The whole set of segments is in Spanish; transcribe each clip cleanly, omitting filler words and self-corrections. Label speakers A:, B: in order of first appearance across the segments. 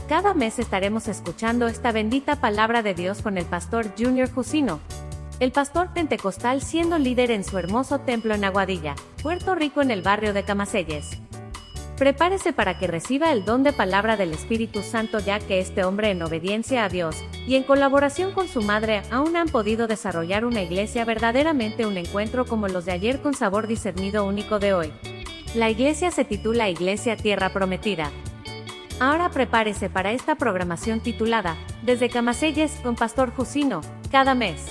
A: Cada mes estaremos escuchando esta bendita palabra de Dios con el pastor Junior Jusino, el pastor pentecostal siendo líder en su hermoso templo en Aguadilla, Puerto Rico, en el barrio de Camaseyes. Prepárese para que reciba el don de palabra del Espíritu Santo, ya que este hombre, en obediencia a Dios y en colaboración con su madre, aún han podido desarrollar una iglesia, verdaderamente un encuentro como los de ayer, con sabor discernido único de hoy. La iglesia se titula Iglesia Tierra Prometida. Ahora prepárese para esta programación titulada Desde Camaseyes con Pastor Jusino, cada mes.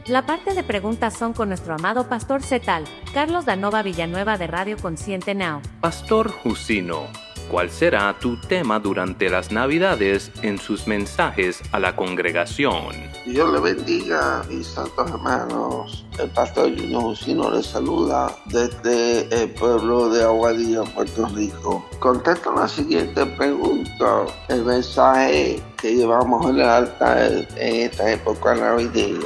A: La parte de preguntas son con nuestro amado pastor Cetal, Carlos Danova Villanueva de Radio Consciente Now.
B: Pastor Jusino, ¿cuál será tu tema durante las Navidades en sus mensajes a la congregación?
C: Dios le bendiga, mis santos hermanos. El pastor Junior Jusino les saluda desde el pueblo de Aguadilla, Puerto Rico. Contesto la siguiente pregunta. El mensaje que llevamos en el altar en esta época navideña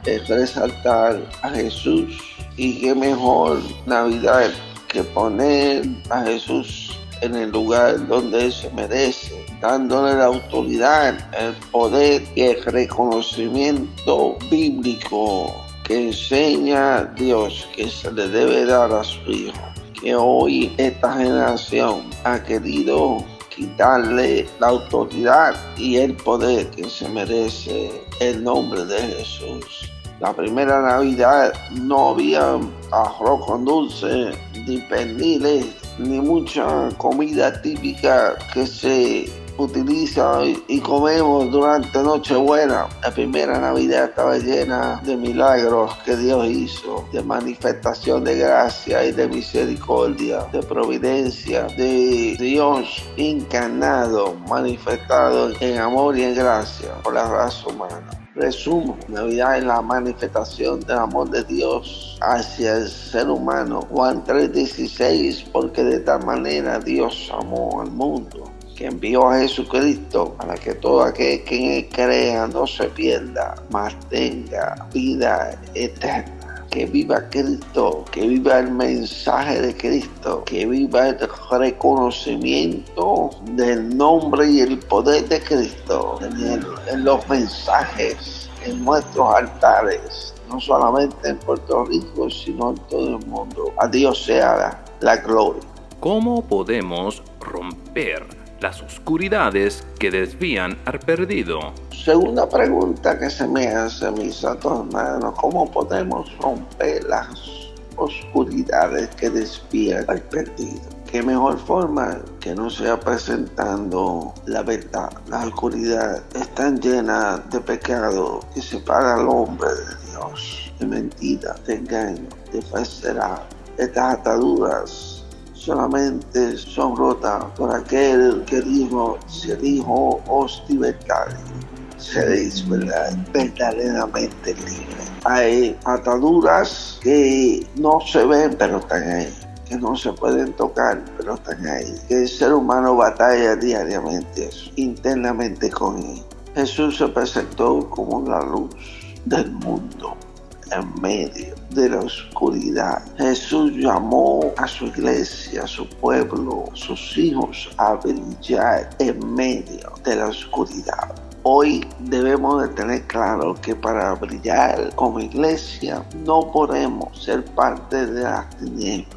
C: es resaltar a Jesús, y qué mejor Navidad que poner a Jesús en el lugar donde Él se merece, dándole la autoridad, el poder y el reconocimiento bíblico que enseña Dios que se le debe dar a su Hijo, que hoy esta generación ha querido quitarle la autoridad y el poder que se merece el nombre de Jesús. La primera Navidad no había arroz con dulce, ni perniles, ni mucha comida típica que se utiliza y comemos durante Nochebuena. La primera Navidad estaba llena de milagros que Dios hizo, de manifestación de gracia y de misericordia, de providencia, de Dios encarnado, manifestado en amor y en gracia por la raza humana. Resumo, Navidad es la manifestación del amor de Dios hacia el ser humano. Juan 3:16, porque de tal manera Dios amó al mundo, que envió a Jesucristo para que todo aquel que en Él crea no se pierda, mas tenga vida eterna. Que viva Cristo, que viva el mensaje de Cristo, que viva el reconocimiento del nombre y el poder de Cristo en los mensajes, en nuestros altares, no solamente en Puerto Rico, sino en todo el mundo. A Dios sea la gloria.
B: ¿Cómo podemos romper las oscuridades que desvían al perdido?
C: Segunda pregunta que se me hace, mis santos hermanos: ¿cómo podemos romper las oscuridades que desvían al perdido? ¿Qué mejor forma que no sea presentando la verdad? La oscuridad está llena de pecado que separa al hombre de Dios, de mentira, de engaño, de falsedad. Estas ataduras solamente son rotas por aquel que dijo: si el Hijo os libertare, seréis verdaderamente libres. Hay ataduras que no se ven, pero están ahí, que no se pueden tocar, pero están ahí, que el ser humano batalla diariamente internamente con él. Jesús se presentó como la luz del mundo en medio de la oscuridad. Jesús llamó a su iglesia, a su pueblo, a sus hijos a brillar en medio de la oscuridad. Hoy debemos de tener claro que para brillar como iglesia no podemos ser parte de las tinieblas.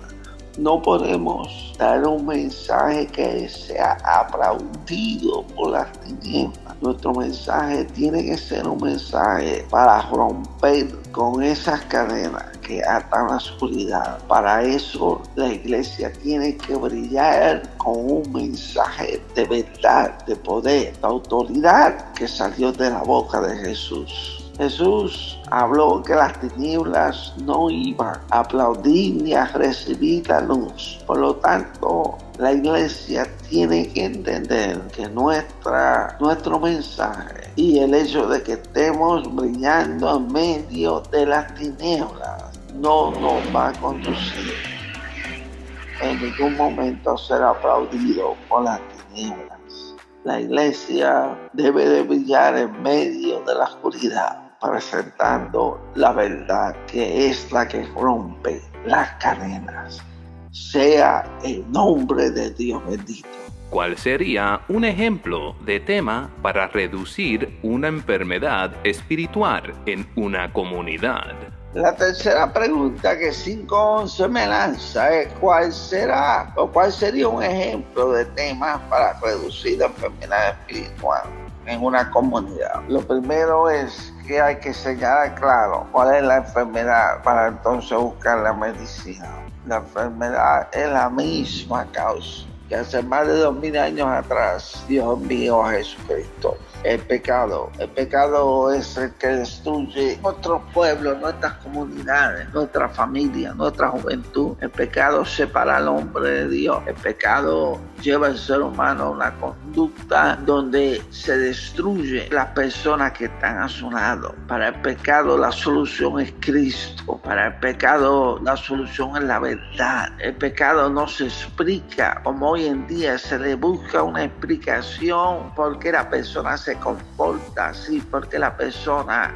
C: No podemos dar un mensaje que sea aplaudido por las tinieblas. Nuestro mensaje tiene que ser un mensaje para romper con esas cadenas que atan la oscuridad. Para eso la iglesia tiene que brillar con un mensaje de verdad, de poder, de autoridad que salió de la boca de Jesús. Jesús habló que las tinieblas no iban a aplaudir ni a recibir la luz. Por lo tanto, la iglesia tiene que entender que nuestro mensaje y el hecho de que estemos brillando en medio de las tinieblas no nos va a conducir en ningún momento a ser aplaudido por las tinieblas. La iglesia debe de brillar en medio de la oscuridad, presentando la verdad, que es la que rompe las cadenas. Sea el nombre de Dios bendito.
B: ¿Cuál sería un ejemplo de tema para reducir una enfermedad espiritual en una comunidad?
C: La tercera pregunta que 511 me lanza es ¿cuál sería un ejemplo de temas para reducir la enfermedad espiritual en una comunidad? Lo primero es que hay que señalar claro cuál es la enfermedad para entonces buscar la medicina. La enfermedad es la misma causa que hace más de 2000 años atrás Dios envió a Jesucristo. El pecado es el que destruye nuestros pueblos, nuestras comunidades, nuestra familia, nuestra juventud. El pecado separa al hombre de Dios. El pecado lleva al ser humano a una conducta donde se destruye las personas que están a su lado. Para el pecado la solución es Cristo. Para el pecado la solución es la verdad. El pecado no se explica como hoy en día se le busca una explicación porque la persona se comporta así, porque la persona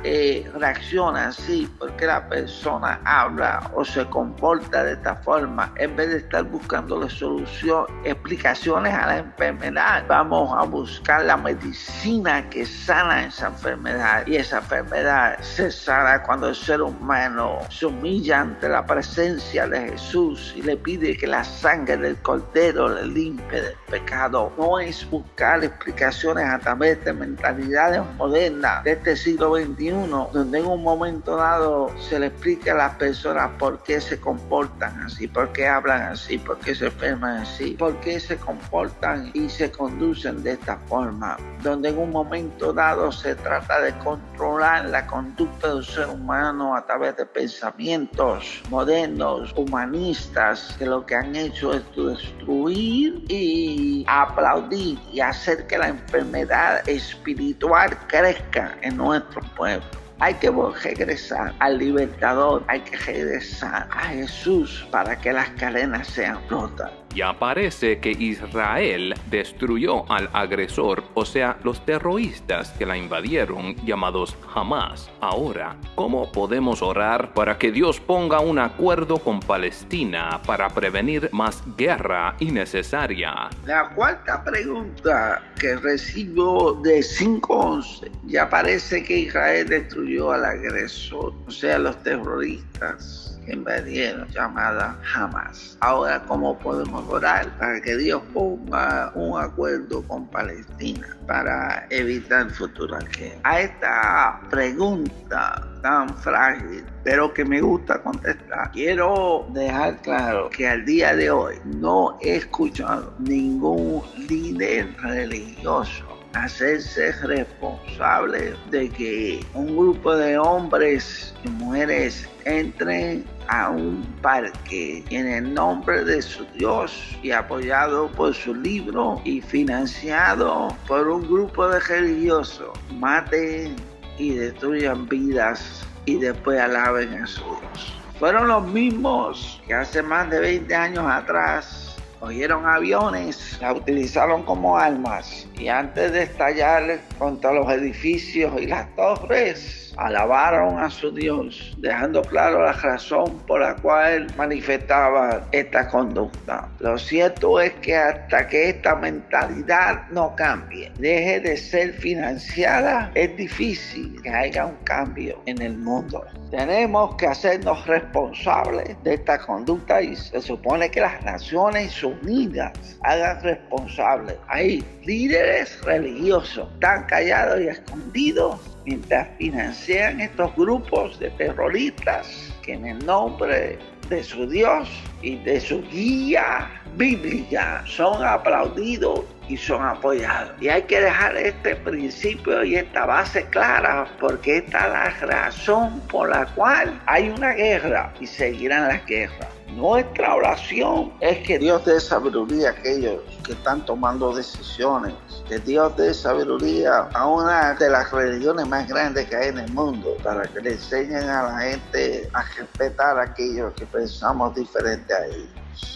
C: reacciona así, porque la persona habla o se comporta de esta forma. En vez de estar buscando la solución, explicaciones a la enfermedad, vamos a buscar la medicina que sana esa enfermedad, y esa enfermedad se sana cuando el ser humano se humilla ante la presencia de Jesús y le pide que la sangre del Cordero le limpie del pecado. No es buscar explicaciones a través de mentalidades modernas de este siglo XXI, donde en un momento dado se le explica a las personas por qué se comportan así, por qué hablan así, por qué se enferman así, por qué se comportan y se conducen de esta forma, donde en un momento dado se trata de controlar la conducta del ser humano a través de pensamientos modernos, humanistas, que lo que han hecho es destruir y aplaudir y hacer que la enfermedad espiritual crezca en nuestro pueblo. Hay que regresar al libertador, hay que regresar a Jesús para que las cadenas sean rotas.
B: Ya parece que Israel destruyó al agresor, o sea, los terroristas que la invadieron, llamados Hamas. Ahora, ¿cómo podemos orar para que Dios ponga un acuerdo con Palestina para prevenir más guerra innecesaria?
C: La cuarta pregunta que recibo de 511, ya parece que Israel destruyó al agresor, o sea, los terroristas que invadieron, llamada Hamas. Ahora, ¿cómo podemos orar para que Dios ponga un acuerdo con Palestina para evitar futuras guerras? A esta pregunta tan frágil, pero que me gusta contestar, quiero dejar claro que al día de hoy no he escuchado ningún líder religioso hacerse responsable de que un grupo de hombres y mujeres entren a un parque en el nombre de su Dios y apoyado por su libro y financiado por un grupo de religiosos, maten y destruyan vidas y después alaben a su Dios. Fueron los mismos que hace más de 20 años atrás cogieron aviones, la utilizaron como armas y antes de estallar contra los edificios y las torres, alabaron a su Dios, dejando claro la razón por la cual manifestaban esta conducta. Lo cierto es que hasta que esta mentalidad no cambie, deje de ser financiada, es difícil que haya un cambio en el mundo. Tenemos que hacernos responsables de esta conducta y se supone que las Naciones Unidas hagan responsables. Hay líderes religiosos tan callados y escondidos mientras financian estos grupos de terroristas que en el nombre de su Dios y de su guía bíblica son aplaudidos y son apoyados. Y hay que dejar este principio y esta base clara, porque esta es la razón por la cual hay una guerra y seguirán las guerras. Nuestra oración es que Dios dé sabiduría a aquellos que están tomando decisiones, que Dios dé sabiduría a una de las religiones más grandes que hay en el mundo, para que le enseñen a la gente a respetar a aquellos que pensamos diferente a ellos.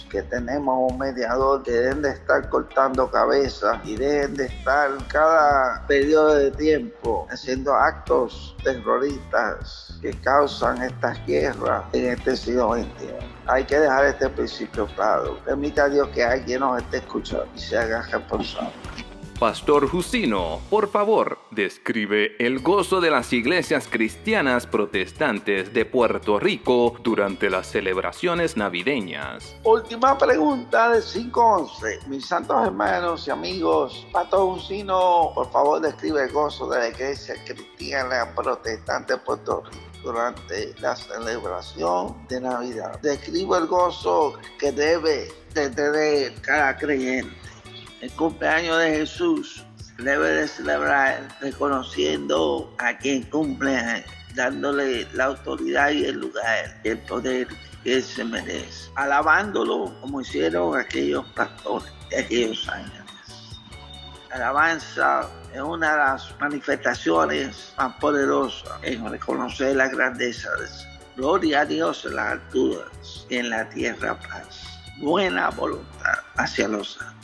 C: que tenemos un mediador, que deben de estar cortando cabezas y deben de estar cada periodo de tiempo haciendo actos terroristas que causan estas guerras en este siglo XXI. Hay que dejar este principio claro. Permita a Dios que alguien nos esté escuchando y se haga responsable.
B: Pastor Jusino, por favor, describe el gozo de las iglesias cristianas protestantes de Puerto Rico durante las celebraciones navideñas.
C: Última pregunta de 511. Mis santos hermanos y amigos, Pastor Jusino, por favor, describe el gozo de la iglesia cristiana protestante de Puerto Rico durante la celebración de Navidad. Describe el gozo que debe de tener cada creyente. El cumpleaños de Jesús debe de celebrar reconociendo a quien cumple, dándole la autoridad y el lugar, el poder que él se merece, alabándolo como hicieron aquellos pastores de aquellos años. La alabanza es una de las manifestaciones más poderosas en reconocer la grandeza de Dios. Gloria a Dios en las alturas y en la tierra paz. Buena voluntad hacia los santos.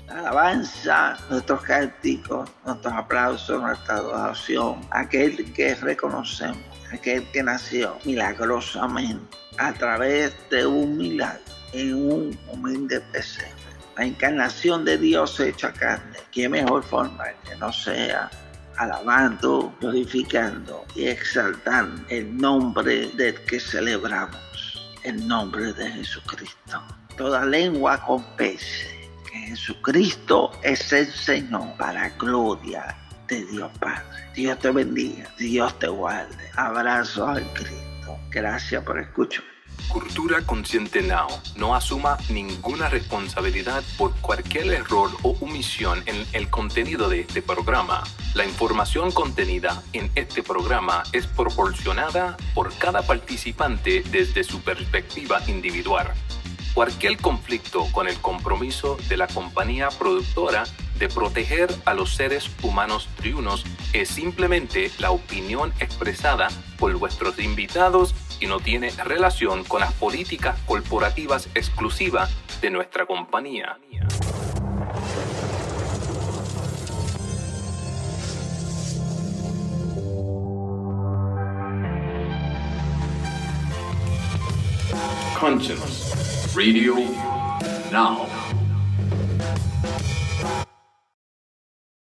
C: La alabanza, nuestros cánticos, nuestros aplausos, nuestra adoración, aquel que reconocemos, aquel que nació milagrosamente a través de un milagro en un humilde pesebre. La encarnación de Dios hecha carne. ¿Qué mejor forma que no sea alabando, glorificando y exaltando el nombre del que celebramos, el nombre de Jesucristo? Toda lengua confese que Jesucristo es el Señor, para gloria de Dios Padre. Dios te bendiga, Dios te guarde. Abrazos al Cristo. Gracias por escuchar.
B: Cultura Consciente Now no asuma ninguna responsabilidad por cualquier error o omisión en el contenido de este programa. La información contenida en este programa es proporcionada por cada participante desde su perspectiva individual. Cualquier conflicto con el compromiso de la compañía productora de proteger a los seres humanos triunos es simplemente la opinión expresada por vuestros invitados y no tiene relación con las políticas corporativas exclusivas de nuestra compañía.
D: Conscience Radio Now.